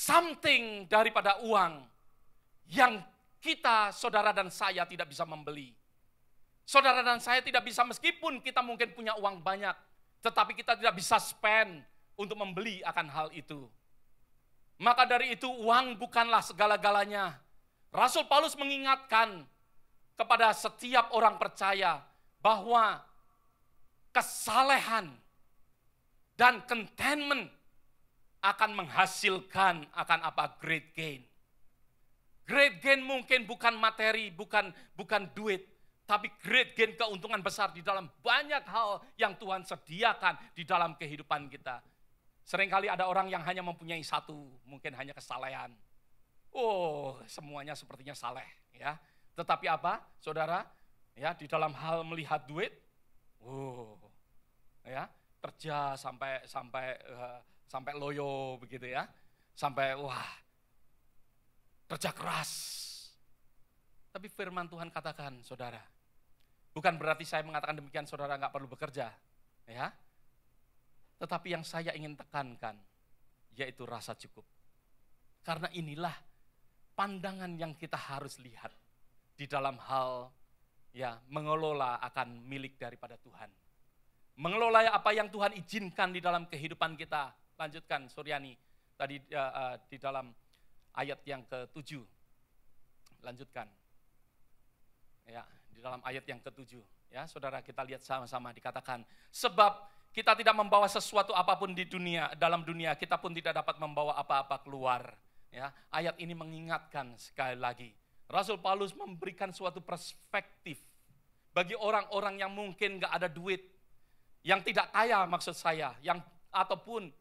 something daripada uang yang kita, saudara dan saya tidak bisa membeli. Saudara dan saya tidak bisa, meskipun kita mungkin punya uang banyak, tetapi kita tidak bisa spend untuk membeli akan hal itu. Maka dari itu uang bukanlah segala-galanya. Rasul Paulus mengingatkan kepada setiap orang percaya bahwa kesalehan dan contentment akan menghasilkan akan apa? Great gain. Great gain mungkin bukan materi, bukan duit, tapi great gain keuntungan besar di dalam banyak hal yang Tuhan sediakan di dalam kehidupan kita. Seringkali ada orang yang hanya mempunyai satu, mungkin hanya kesalehan. Oh, semuanya sepertinya saleh, ya. Tetapi apa, saudara? Ya, di dalam hal melihat duit, ya, kerja sampai loyo begitu ya, sampai kerja keras. Tapi firman Tuhan katakan, saudara, bukan berarti saya mengatakan demikian saudara nggak perlu bekerja, ya. Tetapi yang saya ingin tekankan, yaitu rasa cukup. Karena inilah pandangan yang kita harus lihat di dalam hal ya mengelola akan milik daripada Tuhan. Mengelola apa yang Tuhan izinkan di dalam kehidupan kita. Lanjutkan Suryani, tadi di dalam ayat yang ke-7. Lanjutkan. Ya, di dalam ayat yang ke-7, ya, saudara, kita lihat sama-sama dikatakan, sebab kita tidak membawa sesuatu apapun di dunia, dalam dunia, kita pun tidak dapat membawa apa-apa keluar. Ya, ayat ini mengingatkan sekali lagi. Rasul Paulus memberikan suatu perspektif bagi orang-orang yang mungkin gak ada duit, yang tidak kaya maksud saya, yang ataupun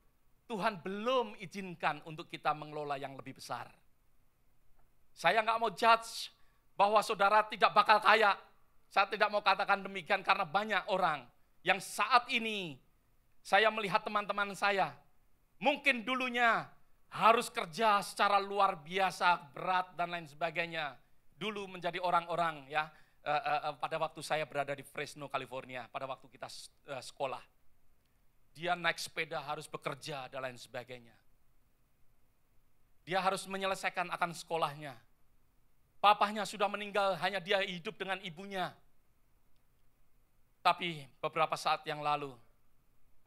Tuhan belum izinkan untuk kita mengelola yang lebih besar. Saya nggak mau judge bahwa saudara tidak bakal kaya. Saya tidak mau katakan demikian karena banyak orang yang saat ini saya melihat teman-teman saya, mungkin dulunya harus kerja secara luar biasa, berat dan lain sebagainya. Dulu menjadi orang-orang ya, pada waktu saya berada di Fresno, California, pada waktu kita sekolah. Dia naik sepeda harus bekerja dan lain sebagainya. Dia harus menyelesaikan akan sekolahnya. Papahnya sudah meninggal, hanya dia hidup dengan ibunya. Tapi beberapa saat yang lalu,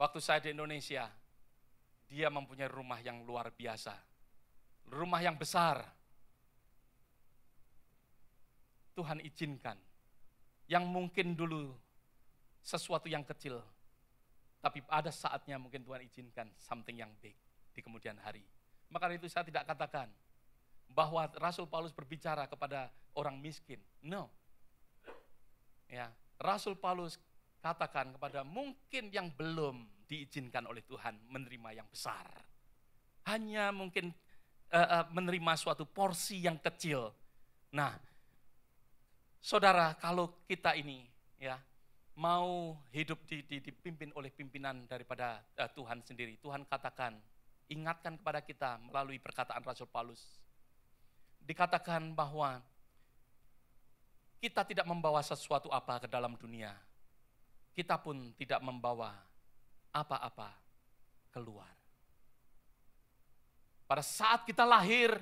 waktu saya di Indonesia, dia mempunyai rumah yang luar biasa. Rumah yang besar. Tuhan izinkan. Yang mungkin dulu sesuatu yang kecil, tapi ada saatnya mungkin Tuhan izinkan something yang big di kemudian hari. Maka itu saya tidak katakan bahwa Rasul Paulus berbicara kepada orang miskin. No. Ya, Rasul Paulus katakan kepada mungkin yang belum diizinkan oleh Tuhan menerima yang besar. Hanya mungkin menerima suatu porsi yang kecil. Nah, saudara, kalau kita ini ya mau hidup dipimpin oleh pimpinan daripada Tuhan sendiri. Tuhan katakan, ingatkan kepada kita melalui perkataan Rasul Paulus. Dikatakan bahwa kita tidak membawa sesuatu apa ke dalam dunia. Kita pun tidak membawa apa-apa keluar. Pada saat kita lahir,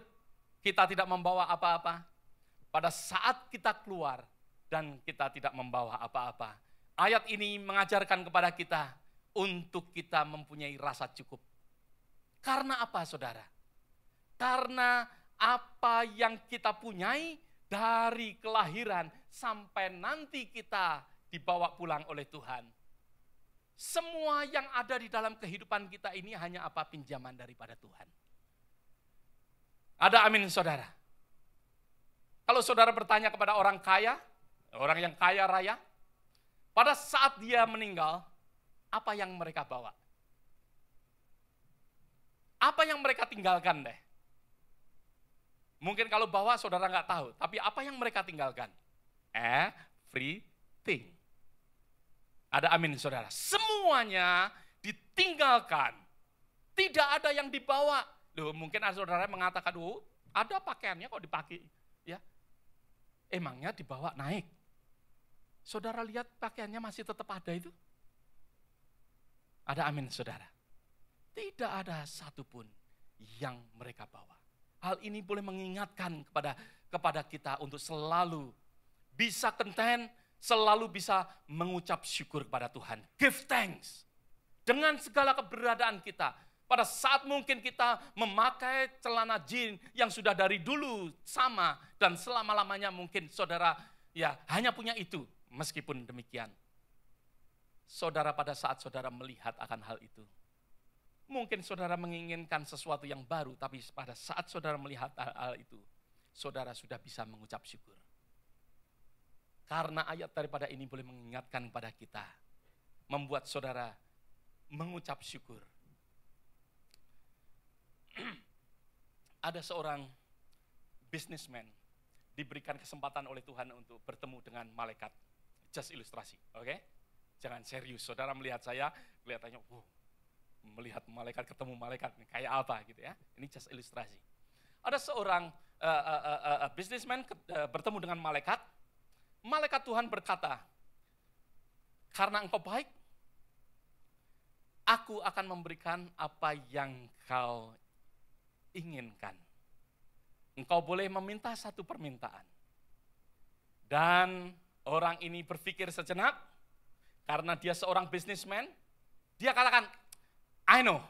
kita tidak membawa apa-apa. Pada saat kita keluar, dan kita tidak membawa apa-apa. Ayat ini mengajarkan kepada kita untuk kita mempunyai rasa cukup. Karena apa, saudara? Karena apa yang kita punyai dari kelahiran sampai nanti kita dibawa pulang oleh Tuhan. Semua yang ada di dalam kehidupan kita ini hanya apa? Pinjaman daripada Tuhan. Ada amin, saudara? Kalau saudara bertanya kepada orang kaya, orang yang kaya raya, pada saat dia meninggal, apa yang mereka bawa? Apa yang mereka tinggalkan deh? Mungkin kalau bawa saudara nggak tahu, tapi apa yang mereka tinggalkan? Everything. Ada amin, saudara? Semuanya ditinggalkan. Tidak ada yang dibawa. Loh, mungkin saudara mengatakan, ada pakaiannya kok dipakai. Ya, emangnya dibawa naik? Saudara lihat pakaiannya masih tetap ada itu? Ada amin, saudara? Tidak ada satupun yang mereka bawa. hal ini boleh mengingatkan kepada kita untuk selalu bisa content, selalu bisa mengucap syukur kepada Tuhan. Give thanks. Dengan segala keberadaan kita. Pada saat mungkin kita memakai celana jeans yang sudah dari dulu sama dan selama-lamanya mungkin saudara ya hanya punya itu. Meskipun demikian, saudara pada saat saudara melihat akan hal itu, mungkin saudara menginginkan sesuatu yang baru, tapi pada saat saudara melihat hal itu, saudara sudah bisa mengucap syukur. Karena ayat daripada ini boleh mengingatkan pada kita, membuat saudara mengucap syukur. Ada seorang businessman diberikan kesempatan oleh Tuhan untuk bertemu dengan malaikat. Just ilustrasi, oke? Jangan serius. Saudara melihat saya, kelihatannya, melihat malaikat ketemu malaikat, kayak apa gitu ya? Ini just ilustrasi. Ada seorang businessman bertemu dengan malaikat. Malaikat Tuhan berkata, karena engkau baik, aku akan memberikan apa yang kau inginkan. Engkau boleh meminta satu permintaan. Dan orang ini berpikir sejenak, karena dia seorang businessman, dia katakan, I know,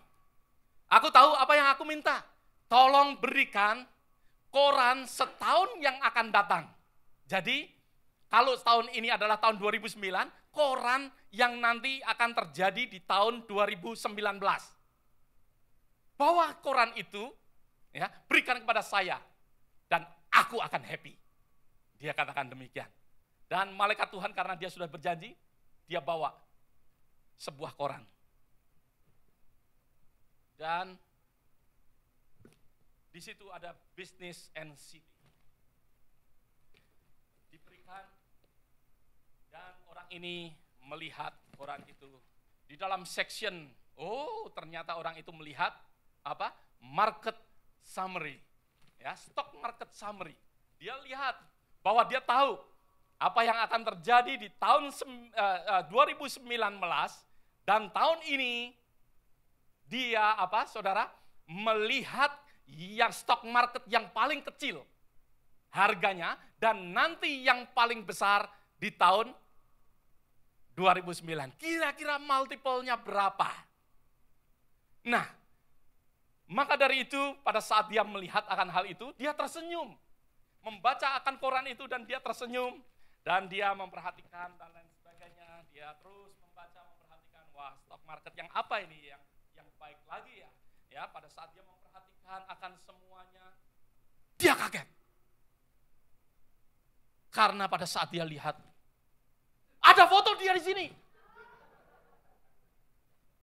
aku tahu apa yang aku minta. Tolong berikan koran setahun yang akan datang. Jadi, kalau tahun ini adalah tahun 2009, koran yang nanti akan terjadi di tahun 2019. Bawa koran itu, ya, berikan kepada saya, dan aku akan happy. Dia katakan demikian. Dan malaikat Tuhan karena dia sudah berjanji, dia bawa sebuah koran. Dan di situ ada business and city. Diberikan, dan orang ini melihat koran itu. Di dalam section, ternyata orang itu melihat apa? Market summary. Ya, stock market summary. Dia lihat bahwa dia tahu apa yang akan terjadi di tahun 2019 dan tahun ini dia saudara melihat yang stock market yang paling kecil harganya dan nanti yang paling besar di tahun 2009. Kira-kira multiple-nya berapa? Nah, maka dari itu, pada saat dia melihat akan hal itu, dia tersenyum. Membaca akan koran itu dan dia tersenyum. Dan dia memperhatikan dan lain sebagainya. Dia terus membaca, memperhatikan, wah stock market yang apa ini, yang baik lagi ya. Ya, pada saat dia memperhatikan akan semuanya, dia kaget. Karena pada saat dia lihat, ada foto dia di sini.